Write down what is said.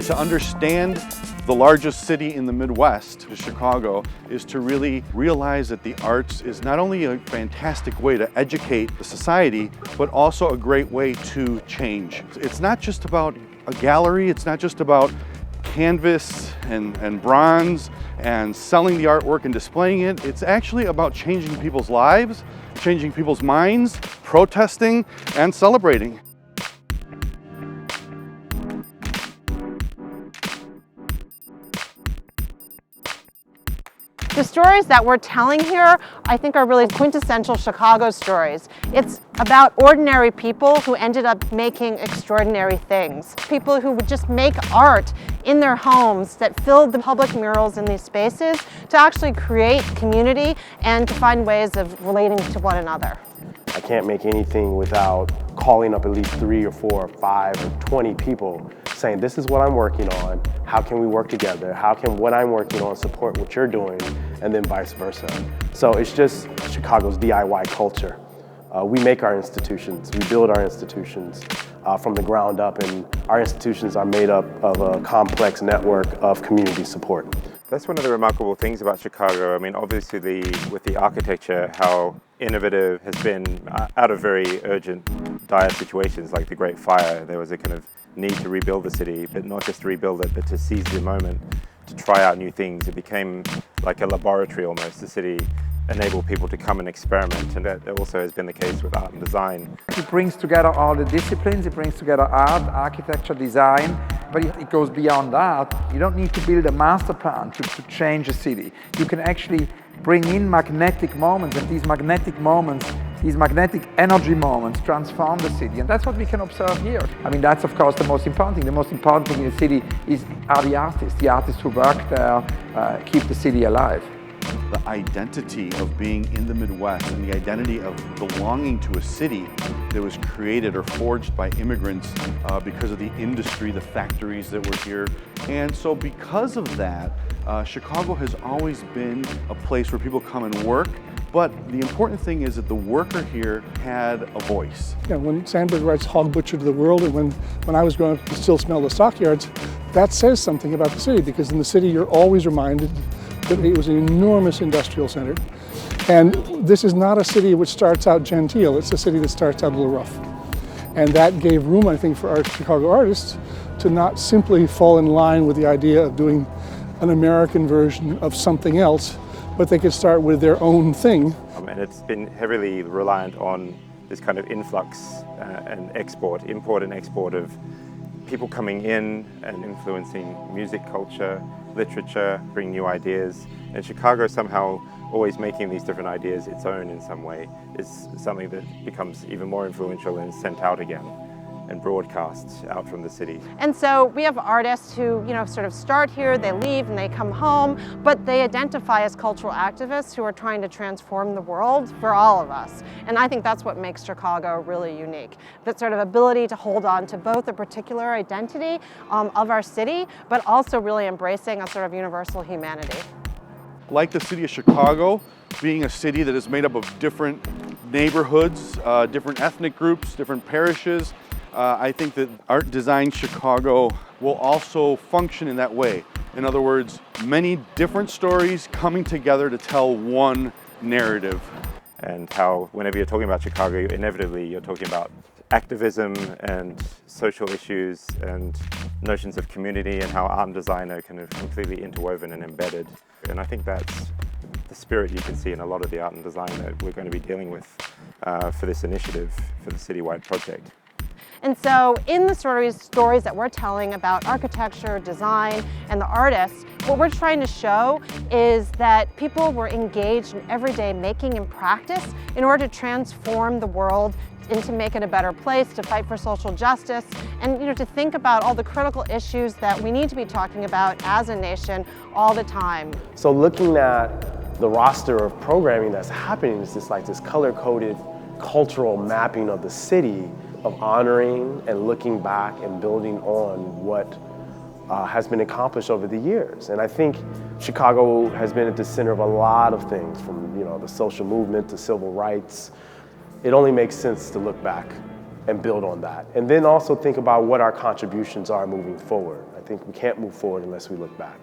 To understand the largest city in the Midwest, Chicago, is to really realize that the arts is not only a fantastic way to educate the society, but also a great way to change. It's not just about a gallery, it's not just about canvas and bronze and selling the artwork and displaying it. It's actually about changing people's lives, changing people's minds, protesting and celebrating. The stories that we're telling here, I think, are really quintessential Chicago stories. It's about ordinary people who ended up making extraordinary things. People who would just make art in their homes that filled the public murals in these spaces to actually create community and to find ways of relating to one another. I can't make anything without calling up at least 3 or 4 or 5 or 20 people saying, this is what I'm working on, how can we work together, how can what I'm working on support what you're doing, and then vice versa. So it's just Chicago's DIY culture. We make our institutions, we build our institutions from the ground up, and our institutions are made up of a complex network of community support. That's one of the remarkable things about Chicago. I mean, obviously with the architecture, how innovative has been out of very urgent, dire situations like the Great Fire. There was a kind of need to rebuild the city, but not just to rebuild it, but to seize the moment, to try out new things. It became like a laboratory almost. The city enabled people to come and experiment, and that also has been the case with art and design. It brings together all the disciplines, it brings together art, architecture, design, but it goes beyond that. You don't need to build a master plan to change a city. You can actually bring in magnetic moments, and these magnetic moments, these magnetic energy moments transform the city, and that's what we can observe here. I mean, that's of course the most important thing. The most important thing in the city are the artists who work there, keep the city alive. The identity of being in the Midwest and the identity of belonging to a city that was created or forged by immigrants because of the industry, the factories that were here. And so because of that, Chicago has always been a place where people come and work. But the important thing is that the worker here had a voice. You know, when Sandberg writes hog butcher to the world, and when I was growing up, you still smell the stockyards, that says something about the city, because in the city you're always reminded that it was an enormous industrial center. And this is not a city which starts out genteel, it's a city that starts out a little rough. And that gave room, I think, for our Chicago artists to not simply fall in line with the idea of doing an American version of something else, but they could start with their own thing. And it's been heavily reliant on this kind of influx and import and export of people coming in and influencing music, culture, literature, bring new ideas. And Chicago somehow always making these different ideas its own in some way is something that becomes even more influential and sent out again and broadcast out from the city. And so we have artists who, sort of start here, they leave and they come home, but they identify as cultural activists who are trying to transform the world for all of us. And I think that's what makes Chicago really unique. That sort of ability to hold on to both a particular identity of our city, but also really embracing a sort of universal humanity. Like the city of Chicago, being a city that is made up of different neighborhoods, different ethnic groups, different parishes, I think that Art Design Chicago will also function in that way. In other words, many different stories coming together to tell one narrative. And how whenever you're talking about Chicago, inevitably you're talking about activism and social issues and notions of community, and how art and design are kind of completely interwoven and embedded. And I think that's the spirit you can see in a lot of the art and design that we're going to be dealing with for this initiative, for the citywide project. And so in the stories that we're telling about architecture, design, and the artists, what we're trying to show is that people were engaged in everyday making and practice in order to transform the world and to make it a better place, to fight for social justice, and to think about all the critical issues that we need to be talking about as a nation all the time. So looking at the roster of programming that's happening is just like this color-coded cultural mapping of the city, of honoring and looking back and building on what has been accomplished over the years. And I think Chicago has been at the center of a lot of things, from the social movement to civil rights. It only makes sense to look back and build on that. And then also think about what our contributions are moving forward. I think we can't move forward unless we look back.